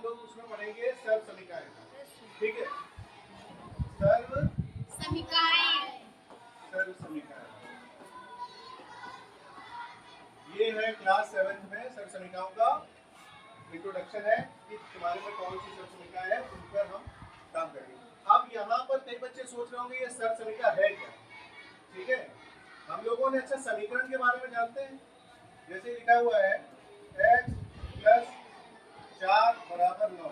लोग उसमें पढ़ेंगे सर्व समीकरण। ठीक है, सर्व समीकरण ये है क्लास 7th में सर्व समीकरणों का इंट्रोडक्शन है कि तुम्हारे में कौन सी सर्व समीकरण है, उन पर हम काम करेंगे। अब यहाँ पर कई बच्चे सोच रहे होंगे ये सर्व समीकरण है क्या। ठीक है, हम लोगों ने अच्छा समीकरण के बारे में जानते हैं। जैसे लिखा हुआ है x + 4 = 9,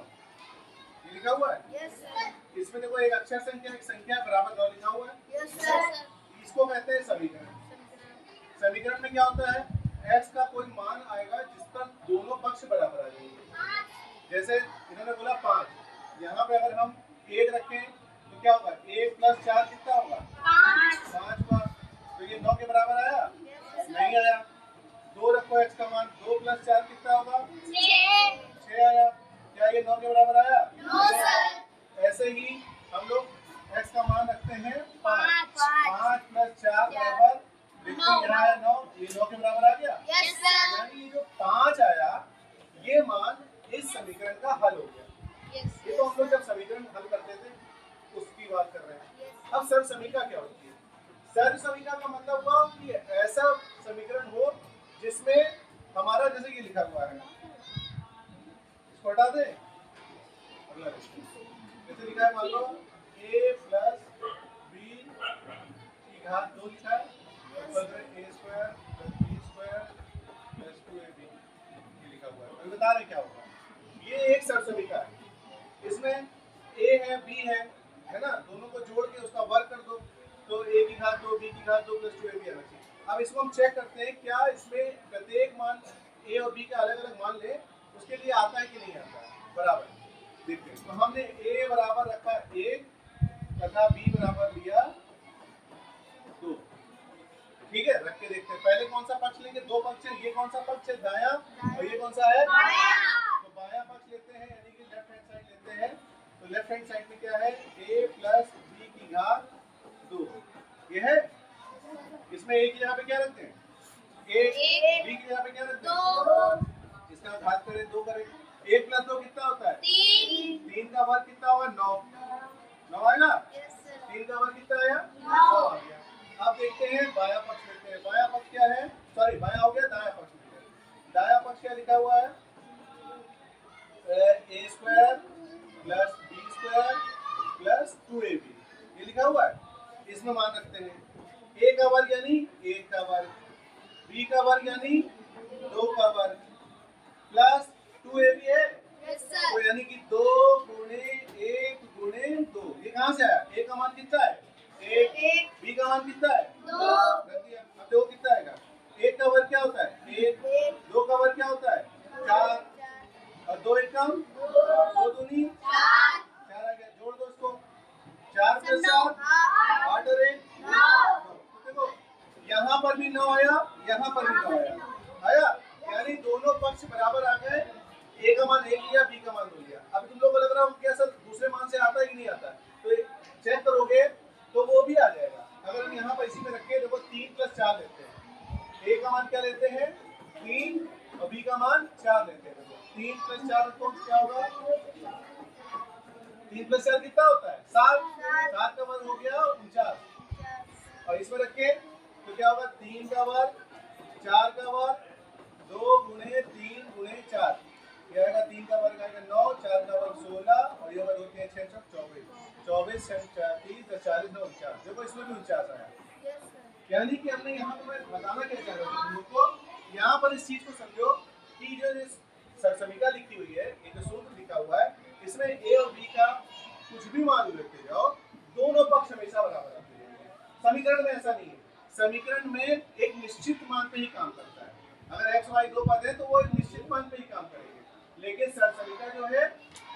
ये लिखा हुआ है। Yes sir. इसमें देखो एक अक्षर संख्या एक संख्या बराबर 9 लिखा हुआ है। Yes sir. इसको कहते हैं समीकरण। समीकरण में क्या होता है, x का कोई मान आएगा जिस पर दोनों पक्ष बराबर आ जाएंगे। जैसे इन्होंने बोला 5, यहाँ पे अगर हम 1 रखें तो क्या होगा, 1 + 4 कितना होगा, 5 का, तो ये 9 के बराबर आया, नहीं आया। 2 रखो x का मान, 2 + 4 कितना होगा, 6 आया। क्या ये 9 के बराबर आया? No sir. ऐसे ही हम लोग x का मान रखते हैं 5 + 4 बराबर, देखते हैं यहाँ आया 9, ये 9 के बराबर आ गया। Yes sir. यानी ये जो 5 आया ये मान इस समीकरण का हल हो गया। ये तो हम लोग जब समीकरण हल करते थे उसकी बात कर रहे हैं। अब सर्व समीकरण क्या होती है? सर्व समीकरण का मतलब हुआ कि ऐसा समीकरण हो जिसमें हमारा जैसे ये लिखा हुआ है, इसको हटा दें, अगला जैसे लिखा है, मान लो a + b की घात 2 लिखा है, a² + b² + 2ab ये लिखा हुआ है। अभी बता रहे क्या होगा। ये एक सर्व समीकरण है, इसमें a है b है ना, दोनों को जोड़ के उसका वर्ग कर दो तो a की घात 2 b की घात 2 + 2ab आना चाहिए। अब इसको हम चेक करते हैं क्या इसमें प्रत्येक मान a और b के अलग अलग मान ले उसके लिए आता है कि नहीं आता है बराबर। देखते हैं, तो हमने a बराबर रखा 1 तथा b बराबर लिया 2। ठीक है, रख के देखते हैं पहले कौन सा पक्ष लेंगे, दो पक्ष है, ये कौन सा पक्ष है, दायां, और ये कौन सा है, तो बायां पक्ष लेते हैं, यानी कि लेफ्ट हैंड साइड लेते हैं। तो लेफ्ट हैंड साइड में क्या है, a + b की घात 2 ये है। इसमें a की जगह पे क्या रखते हैं, a, b की जगह पे क्या रखते हैं, 2। इसका घात करें 2 करें, 1 + 2 कितना होता है, 3 का वर्ग कितना होगा, 9 आएगा। 3 का वर्ग कितना आया, 9 आ गया। अब देखते हैं बायां पक्ष लेते हैं, बायां पक्ष क्या है, सॉरी बायां हो गया, दायां पक्ष लेते हैं। दायां पक्ष क्या लिखा हुआ है, a² + b² + 2ab ये लिखा हुआ है। इसमें मान रखते हैं a का वर्ग यानी 1 का वर्ग, b का वर्ग यानी 2 का वर्ग प्लस 2ab है। तो यानी कि 2 × 1 × 2 ये कहाँ से आया, a का मान कितना है, 1, b का मान कितना है, 2। अब 2 कितना आएगा, 1 का वर्ग क्या होता है, 1, 2 का वर्ग क्या होता है, 4, और 2 एकम 2 दूनी 4 आ गया। जोड़ दो इसको, 4 + 7 8 और 1 9। देखो यहाँ पर भी 9 आया, यहाँ पर भी 9 आया, यानी दोनों पक्ष बराबर आ गए। a का मान 1 लिया, b का मान 2 लिया। अब तुम लोग को लग रहा है क्या सर दूसरे मान से आता है कि नहीं आता, तो चेक करोगे तो वो भी आ जाएगा। अगर हम यहाँ पर इसी में रखें, देखो 3 + 4 लेते हैं, a का मान क्या लेते हैं 3 और b का मान 4 लेते हैं। 3 + 4 तो क्या होगा, 3 + 4 कितना होता है, 7 का वर्ग हो गया 49। और इसमें रखें तो क्या होगा, 3 का वर्ग 4 का वर्ग 2 × 3 × 4 ये आएगा, 3 का वर्ग आएगा 9, 4 का वर्ग 16 और ये वर्ग होते हैं 6 × 24 24 6 30 40 9 49। देखो इसमें भी 49 आया। यानी कि हमने यहाँ पर मैं बताना क्या चाह रहा हूँ तुम लोग को, यहाँ पर इस चीज को समझो कि जो समीकरण लिखी हुई है, ये जो सूत्र लिखा हुआ है, इसमें a और b का कुछ भी मान लेते जाओ, दोनों पक्ष हमेशा बराबर आते हैं। समीकरण में ऐसा नहीं है, समीकरण में एक निश्चित मान पे ही काम करता है। अगर x y दो पद है तो वो एक निश्चित मान पे ही काम करेंगे, लेकिन सर्व समीकरण जो है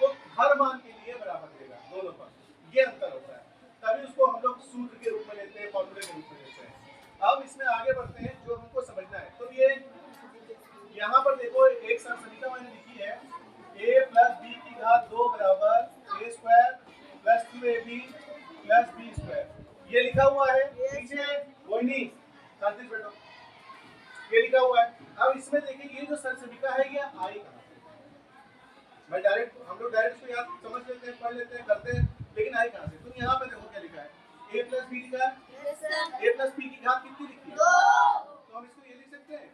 वो हर मान के लिए बराबर देगा, दोनों पक्ष, ये अंतर होता है। तभी उसको हम लोग सूत्र के रूप में लेते हैं, फॉर्मूले के रूप में लेते हैं। अब इसमें आगे बढ़ते हैं, जो हमको समझना है। तो ये यहाँ पर देखो एक सर्व समीकरण मैंने लिखी है, a + b की घात 2 = a² + 2ab + b²। ये लिखा हुआ है, पीछे वही नहीं, शांति से बैठो, ये लिखा हुआ है। अब इसमें देखिए ये जो सर्व समीकरण भाई डायरेक्ट हम लोग डायरेक्ट इसको याद समझ लेते हैं, पढ़ लेते हैं, करते हैं, लेकिन आए कहाँ से? तुम यहाँ पे देखो क्या लिखा है, a प्लस बी लिखा है। Yes, sir. a plus b की घात कितनी लिखी है? 2. तो हम इसको ये लिख सकते हैं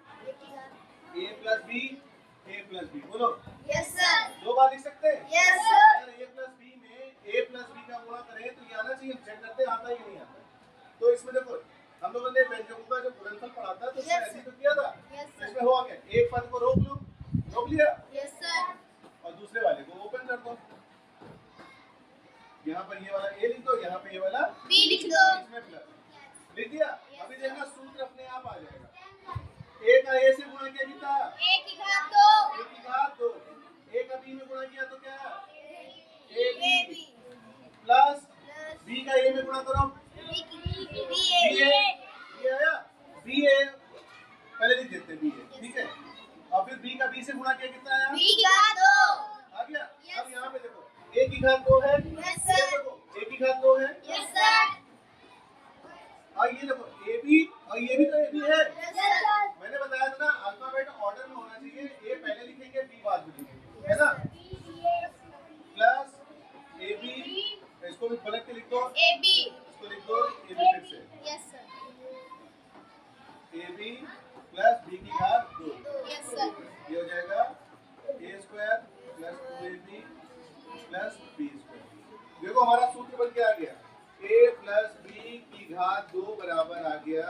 a प्लस बी, बोलो। Yes, sir. दो बार लिख सकते हैं। Yes, sir. अगर a प्लस बी में a प्लस बी का गुणा करें तो ये आना चाहिए, चेक करते हैं आता है कि नहीं आता। तो इसमें देखो हम लोगों ने व्यंजकों का जो गुणनफल पढ़ा था तो इसमें Yes, ऐसे ही तो किया था। Yes, तो sir. इसमें हुआ क्या, एक पद को रोक लो, रोक लिया, Yes, sir. और दूसरे वाले को ओपन कर दो। यहाँ पर ये वाला a लिख दो, यहाँ पे ये वाला B लिख दो. इसमें प्लस लिख दिया। अभी देखना सूत्र अपने आप आ जाएगा। a का a से गुणा किया कितना? A की घात 2. a की घात 2। a का b में गुणा किया तो क्या? AB. प्लस b का a में गुणा करो, B की b BA. आया, b a पहले लिख देते हैं b a, ठीक है। और फिर b का b से गुणा किया कितना आया? B की घात 2. आ गया। Yes. अब यहाँ पे देखो a की घात 2 है। Yes, sir. देखो a की घात 2 है। Yes, sir. और ये देखो ab, और ये भी तो ab है। Yes, sir. मैंने बताया था ना अल्फाबेट ऑर्डर में होना चाहिए, a पहले लिखेंगे b बाद में लिखेंगे, है ना। प्लस ab, इसको भी पलट के लिख दो, AB. इसको लिख दो ab फिर से, Yes, sir. ab plus b की घात 2। Yes, sir. ये हो जाएगा a square plus 2ab plus b square. देखो हमारा सूत्र बन के आ गया, a प्लस b की घात 2 बराबर आ गया,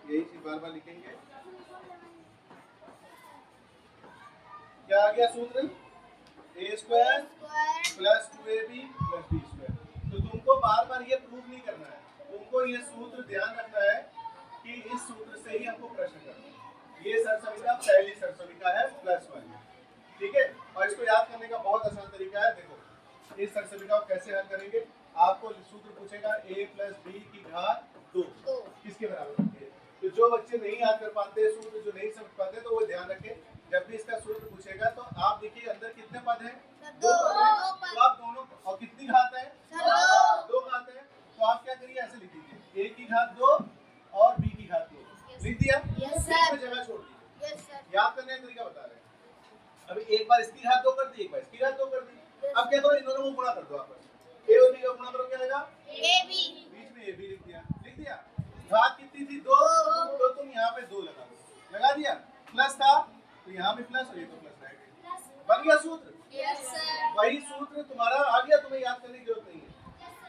यही चीज बार बार लिखेंगे। क्या आ गया सूत्र? a square plus 2ab plus b square. तो तुमको बार बार ये प्रूव नहीं करना है, तुमको ये सूत्र ध्यान रखना है कि इस सूत्र से ही हमको प्रश्न करना है। ये सरसविका पहली सरसविका है प्लस वाली, ठीक है। और इसको याद करने का बहुत आसान तरीका है, देखो इस सरसविका को कैसे हल करेंगे। आपको सूत्र पूछेगा a प्लस b की घात 2 किसके बराबर होती है। तो जो बच्चे नहीं याद कर पाते सूत्र, जो नहीं समझ पाते, तो वो ध्यान रखें जब भी इसका सूत्र पूछेगा तो आप देखिए अंदर कितने पद हैं? 2 पद हैं। तो आप दोनों, और कितनी घात है? 2 घात है। तो आप क्या करिए, ऐसे लिख दीजिए a की घात 2 और b की घात 2 लिख दिया। Yes, sir. इसमें जगह छोड़ दी। Yes, sir. याद करने का तरीका बता रहे हैं। अभी एक बार इसकी घात 2 कर दी, एक बार इसकी घात 2 कर दी। अब क्या करो, इन दोनों को गुणा कर दो आपस में। a और b का गुणा करो, क्या आएगा? AB. बीच में ab लिख दिया। घात कितनी थी? 2। तो तुम यहाँ पे 2 लगा दो, लगा दिया। प्लस था तो यहाँ पे प्लस, और ये तो प्लस रहेगा, बन गया सूत्र। Yes, sir. वही सूत्र तुम्हारा आ गया, तुम्हें याद करने की जरूरत नहीं है,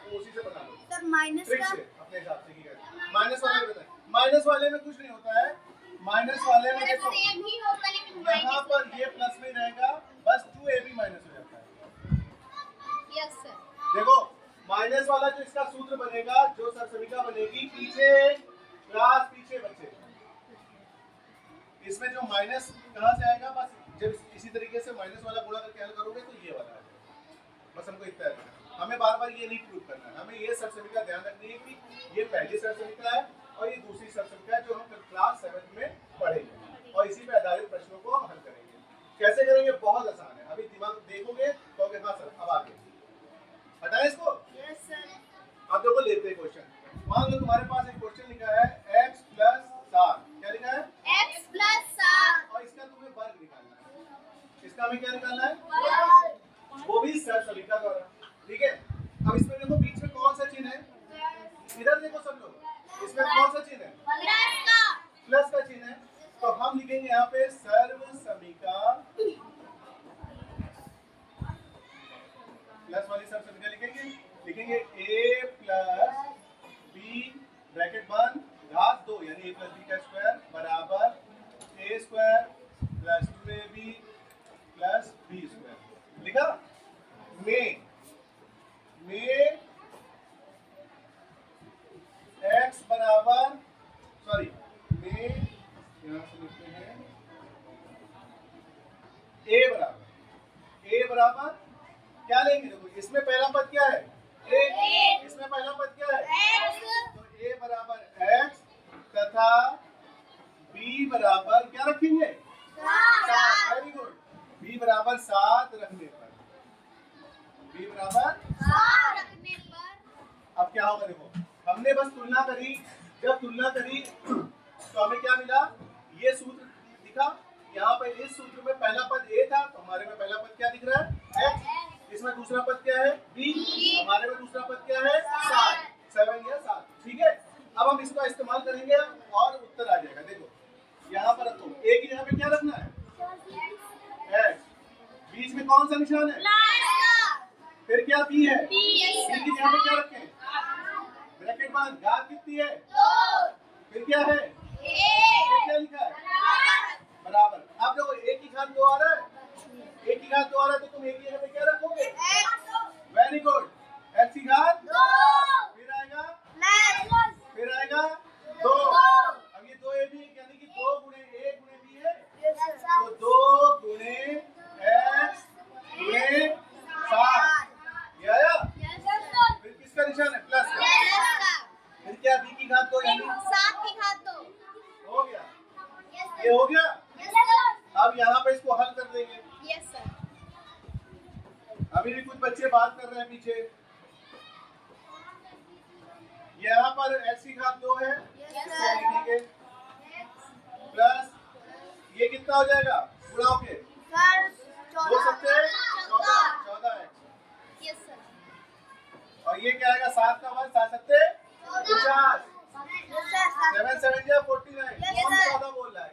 तो उसी से बना लो Sir, minus ट्रिक का. से, अपने हिसाब से। की माइनस वाले में बताएं, माइनस वाले में कुछ नहीं होता है। माइनस वाले में देखो Same ही होता लेकिन यहाँ minus. पर ये प्लस में रहेगा, बस 2ab माइनस हो जाता है। Yes, sir. देखो माइनस वाला जो इसका सूत्र बनेगा, जो सरसविका बनेगी, पीछे क्लास, पीछे बच्चे, इसमें जो माइनस कहाँ से आएगा, बस जब इसी तरीके से माइनस वाला गुणा करके हल करोगे तो ये वाला आएगा। बस हमको इतना है, हमें बार बार ये नहीं प्रूव करना है, हमें ये सरसविका ध्यान रखनी है कि ये पहली सरसविका है और ये दूसरी सरसविका है जो हम क्लास 7 में पढ़ेंगे, और इसी पे आधारित प्रश्नों को हल करेंगे। कैसे करेंगे? बहुत आसान है, अभी दिमाग देखोगे तो हाँ सर अब आगे हटाए इसको। Yes, sir. अब देखो लेते हैं क्वेश्चन। मान लो तुम्हारे पास एक क्वेश्चन लिखा है x प्लस 7, क्या लिखा है? X plus 7. और इसका तुम्हें वर्ग निकालना है। इसका हमें क्या निकालना है? Worg. वो भी सरसविका द्वारा, ठीक है। अब इसमें देखो बीच में कौन सा चिन्ह है? इधर देखो सब लोग, इसमें कौन सा चिन्ह है? Plus का. प्लस का चिन्ह है। तो हम लिखेंगे यहाँ पे सर्वसमिका, प्लस वाली सर्वसमिका लिखेंगे a प्लस b ब्रैकेट बंद घात 2 यानी a प्लस b का स्क्वायर बराबर a square plus 2ab plus b square. लिखा? में x बराबर, सॉरी में यहाँ से लिखते हैं a बराबर क्या लेंगे? देखो इसमें पहला पद क्या है? a। इसमें पहला पद क्या है? X. तो a बराबर x तथा b बराबर क्या रखेंगे? 7। Very good. b बराबर 7 रखने पर, b बराबर 7 रखने पर. अब क्या होगा? देखो हमने बस तुलना करी, जब तुलना करी तो हमें क्या मिला? ये सूत्र दिखा, यहाँ पे इस सूत्र में पहला पद a था, तो हमारे में पहला पद क्या दिख रहा है? x। इसमें दूसरा पद क्या है? b। हमारे में दूसरा पद क्या है? 7। 7 या 7। ठीक है, अब हम इसका इस्तेमाल करेंगे और उत्तर आ जाएगा। देखो यहाँ पर रखो, a की जगह पे क्या रखना है? x। बीच में कौन सा निशान है? फिर क्या b है? b की जगह पे क्या रखें? ब्रैकेट बंद। घात कितनी है? 2। फिर क्या है? फिर क्या लिखा है? बराबर। अब देखो a की घात 2 आ रहा है, a की घात 2 आ रहा है, तो तुम a की जगह पे क्या रखोगे? Very good. x की घात 2। फिर आएगा 2। अब ये 2 a b यानी कि 2 गुणे a गुणे b है, तो 2 गुणे x गुणे 7 ये आया। फिर किसका निशान है? प्लस का। फिर क्या b की घात 2 यानी 7 की घात 2 हो गया। ये हो गया। अब यहाँ पे इसको हल कर देंगे। Yes sir. अभी भी कुछ बच्चे बात कर रहे हैं पीछे। यहाँ पर x की घात 2 है, इसको लिखेंगे प्लस ये कितना हो जाएगा? गुणा होके 2 सत्ते 14x। Yes sir. और ये क्या आएगा? 7 का वर्ग 7 सत्ते 50। 7 7 या 49। कौन ज्यादा बोल रहा है?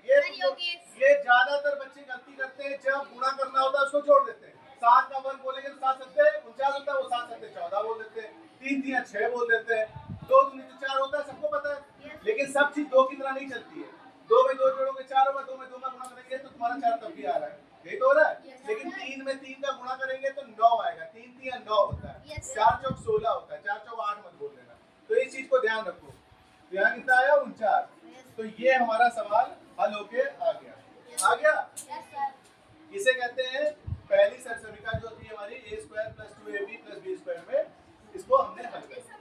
ये ज्यादातर बच्चे गलती करते हैं, जब गुणा करना होता है उसको छोड़ देते हैं। 7 का वर्ग बोलेंगे तो 7 सत्ते 49 होता है, वो 7 सत्ते 14 बोल देते हैं, 3 3 6 बोल देते हैं, 2 दूनी 4 होता है, सबको पता है। लेकिन सब चीज 2 की तरह नहीं चलती है। 2 में 2 जोड़ोगे 4 होगा, 2 में 2 का गुणा करेंगे तो तुम्हारा 4 तब भी आ रहा है, यही तो हो रहा है। लेकिन 3 में 3 का गुणा करेंगे तो 9 आएगा। 3 3 9 होता है, 4 चौक 16 होता है, 4 चौक 8 मत बोल देना। तो इस चीज को ध्यान रखो। तो यहाँ कितना आया? 49। तो ये हमारा सवाल हल होके आ गया। इसे कहते हैं पहली सरसमीका जो थी हमारी a² + 2ab + b² में, इसको हमने हल कर दिया।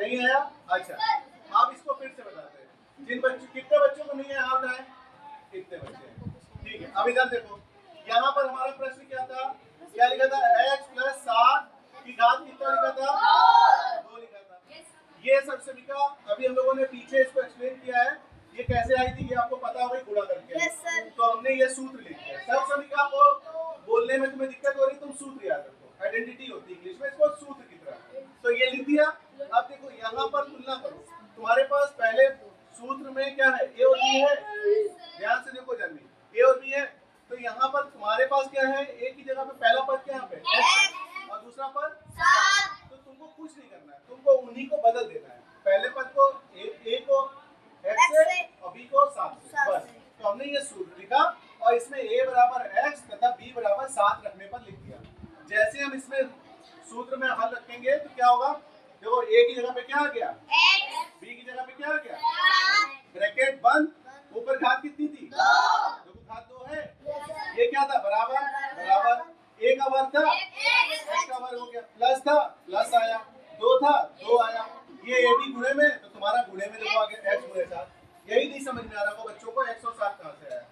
नहीं आया? अच्छा, अब इसको फिर से बताते हैं। कितने बच्चों को नहीं है हाथ उठाएं? कितने बच्चे हैं? ठीक है, अब इधर देखो, यहाँ पर हमारा प्रश्न क्या था? क्या लिखा था? x + 7 की घात कितना लिखा था? 2 लिखा था। ये सरसमीका अभी हम लोगों ने पीछे इसको एक्सप्लेन किया है। ये कैसे आई थी ये आपको पता होगा, गुणा करके। तो हमने ये सूत्र लिख दिया। सरसमीका को बोलने में तुम्हें दिक्कत हो रही, तुम सूत्र याद रखो, आइडेंटिटी होती है इंग्लिश में, इसको सूत्र की तरह। तो ये लिख दिया। अब देखो यहाँ पर तुलना करो, तुम्हारे पास पहले सूत्र में क्या है? a और b है। ध्यान से देखो जल्दी, a और b है। तो यहाँ पर तुम्हारे पास क्या है? a की जगह पे पहला पद क्या पे x और दूसरा पद 7। तो तुमको कुछ नहीं करना है, तुमको उन्हीं को बदल देना है। पहले पद को a को x से और b को 7 से, बस। तो हमने ये सूत्र लिखा और इसमें a बराबर x तथा b बराबर 7 रखने पर लिख दिया। जैसे हम इसमें सूत्र में हल रखेंगे तो क्या होगा? देखो a की जगह पे क्या आ गया? x। b की जगह पे क्या आ गया? 7। ब्रैकेट बंद। ऊपर घात कितनी थी? 2। देखो घात 2 है। ये क्या था? बराबर। a का वर्ग था, x का वर्ग हो गया, प्लस था, प्लस आया, 2 था, 2 आया। ये a b गुणे में, तो तुम्हारा गुणे में देखो आ गया x गुणे 7। यही नहीं समझ में आ रहा होगा बच्चों को, x और 7 कहाँ से आया?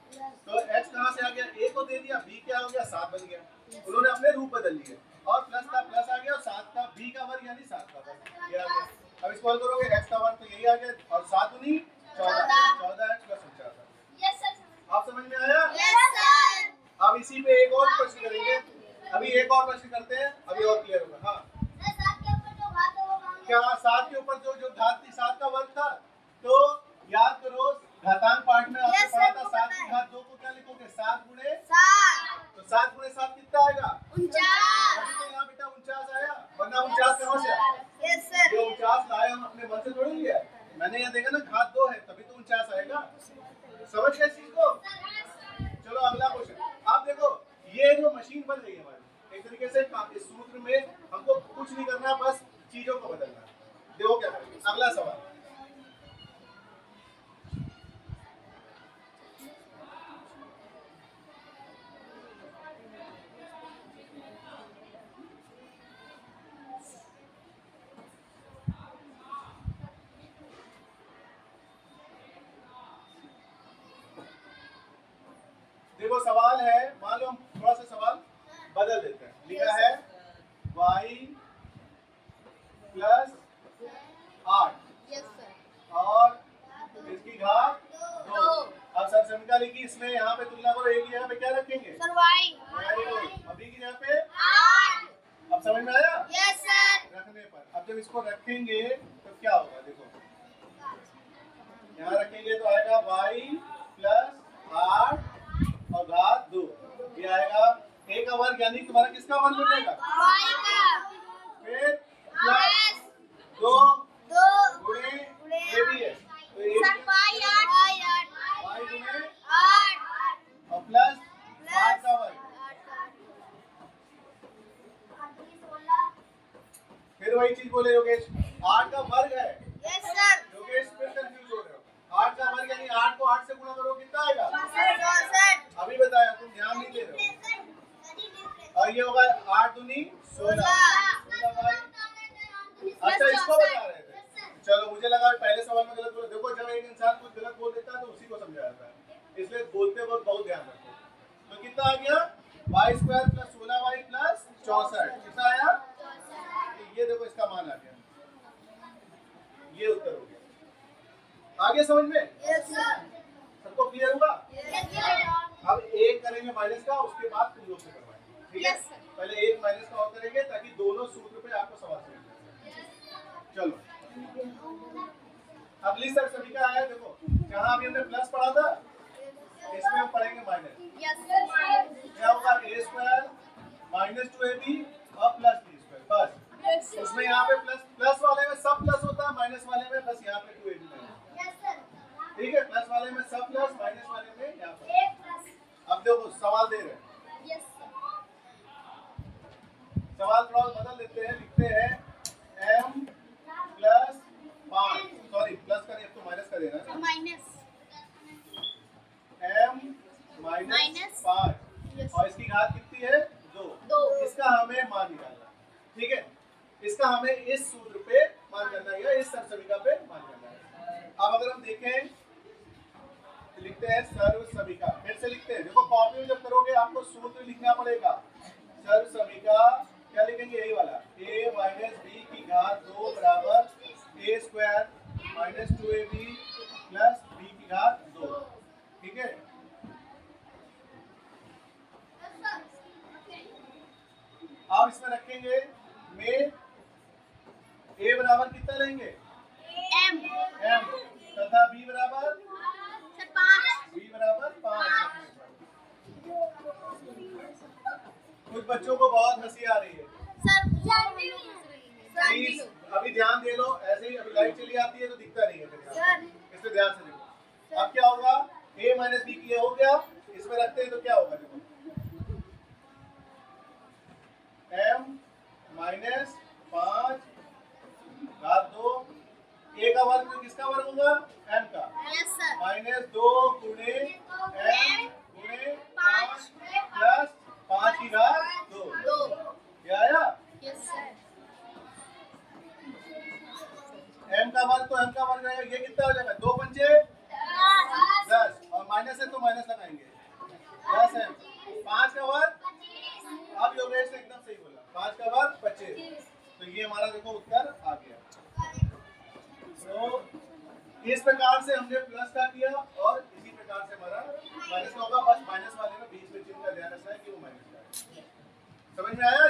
तो x कहाँ से आ गया? a को दे दिया, b क्या हो गया? 7 बन गया। उन्होंने अपने रूप बदल लिए, और प्लस था प्लस आ गया, और 7 का b का वर्ग यानी 7 का वर्ग ये आ गया। अब इसको हल करोगे, x का वर्ग तो यही आ गया, और 7 दूनी 14x + 49। आप समझ में आया? अब इसी पे एक और प्रश्न करेंगे। अभी एक और प्रश्न करते हैं, अभी और क्लियर होगा। हाँ, क्या 7 के ऊपर जो घात थी 7 का वर्ग था? तो याद करो, घातांक पाठ में आपने पढ़ा था 7 की घात 2 को क्या लिखोगे? 7 गुणे 7। तो 7 गुणे 7 कितना आएगा? 49। तो यहाँ बेटा 49 आया, वरना 49 कहाँ से आया? ये 49 लाए हम अपने मन से थोड़ी लिया, मैंने यहाँ देखा ना घात 2 है तभी तो 49 आएगा। समझ गए चीज को? चलो अगला क्वेश्चन। आप देखो, ये जो मशीन बन रही है हमारी, एक तरीके से इस सूत्र में हमको कुछ नहीं करना, बस चीजों को बदलना है। देखो क्या करेंगे। अगला सवाल, देखो सवाल है, मान लो हम थोड़ा सा सवाल बदल देते हैं। लिखा है y + 8 और इसकी घात 2। अब सर समीकरण लिखी, इसमें यहाँ पे तुलना करो, एक यहाँ पे क्या रखेंगे? Sir y. Very good. अभी की यहाँ पे 8। अब समझ में आया? Yes sir. रखने पर अब जब इसको रखेंगे तो क्या होगा? देखो यहाँ रखेंगे तो आएगा y प्लस 8 और घात 2। ये आएगा a का वर्ग, यानी तुम्हारा किसका वर्ग हो जाएगा? वाई का। फिर प्लस 2 गुणे a भी है तो a सर वाई 8। y गुणे 8 और प्लस 8 का वर्ग। फिर वही चीज बोले योगेश, 8 का वर्ग है। Yes sir. योगेश फिर कंफ्यूज हो रहे हो। 8 का वर्ग यानी 8 को 8 से गुणा करो, कितना आएगा? 64। अभी बताया, तुम ध्यान नहीं दे रहे हो। और ये होगा 8 दूनी 16। अच्छा इसको बता रहे थे। चलो मुझे लगा पहले सवाल में गलत बोला। देखो जब एक इंसान कुछ गलत बोल देता है तो उसी को समझाया जाता है, इसलिए बोलते वक्त बहुत ध्यान रखो। तो कितना आ गया? y square plus 16y plus 64। कितना आया? ये देखो इसका मान आ गया, ये उत्तर हो गया। आगे समझ में? Yes sir. सबको क्लियर हुआ? Yes sir. अब एक करेंगे माइनस का, उसके बाद तुम लोग से करवाएंगे, ठीक है? Yes, sir. पहले एक माइनस का और करेंगे ताकि दोनों सूत्र पे आपको सवाल समझ में आए। चलो अगली सर सभी का आया, देखो जहां अभी हमने प्लस पढ़ा था इसमें हम पढ़ेंगे माइनस। Yes sir. क्या होगा? a स्क्वायर माइनस 2ab और प्लस b स्क्वायर, बस। उसमें यहाँ पे प्लस वाले में सब प्लस होता है, माइनस वाले में बस यहाँ पे 2ab नहीं। Yes sir. ठीक है, प्लस वाले में सब प्लस, माइनस वाले में यहाँ पे। अब देखो सवाल दे रहे हैं, यस सर। सवाल थोड़ा बदल देते हैं, लिखते हैं m प्लस 5, सॉरी प्लस का नहीं, अब तो माइनस का देना है। माइनस m माइनस 5 और इसकी घात कितनी है? 2। इसका हमें मान निकालना, ठीक है? इसका हमें इस सूत्र पे मान करना है या इस सर्वसमीका पे मान करना है। अब अगर हम देखें तो लिखते हैं सर्वसमीका, फिर से लिखते हैं। देखो कॉपी में जब करोगे आपको सूत्र लिखना पड़ेगा। सर्वसमीका क्या लिखेंगे? यही वाला, a माइनस b की घात 2 बराबर a square minus 2ab plus b की घात 2, ठीक है? आप इसमें रखेंगे में a बराबर कितना लेंगे? m तथा b बराबर सर 5। b बराबर 5। कुछ बच्चों को बहुत हंसी आ रही है, सर प्लीज अभी ध्यान दे लो। ऐसे ही अभी लाइट चली आती है तो दिखता नहीं है फिर सर। इसमें ध्यान से देखो। अब क्या होगा? a माइनस b की हो गया, इसमें रखते हैं तो क्या होगा? देखो m माइनस 5 घात 2, a का वर्ग तो किसका वर्ग होगा? m का। Yes sir. माइनस 2 गुणे m गुणे 5 प्लस 5 की घात 2। क्या आया? Yes sir. m का वर्ग तो m का वर्ग रहेगा, ये कितना हो जाएगा? 2 पंचे 10 और माइनस है तो माइनस लगाएंगे, 10m। 5 का वर्ग, अब योगेश ने एकदम सही बोला, 5 का वर्ग 25। तो ये हमारा देखो उत्तर आ गया। तो इस प्रकार से हमने प्लस का किया और इसी प्रकार से हमारा माइनस का होगा। बस माइनस वाले में बीच में चिन्ह का ध्यान रखना है कि वो माइनस का है। समझ में आया?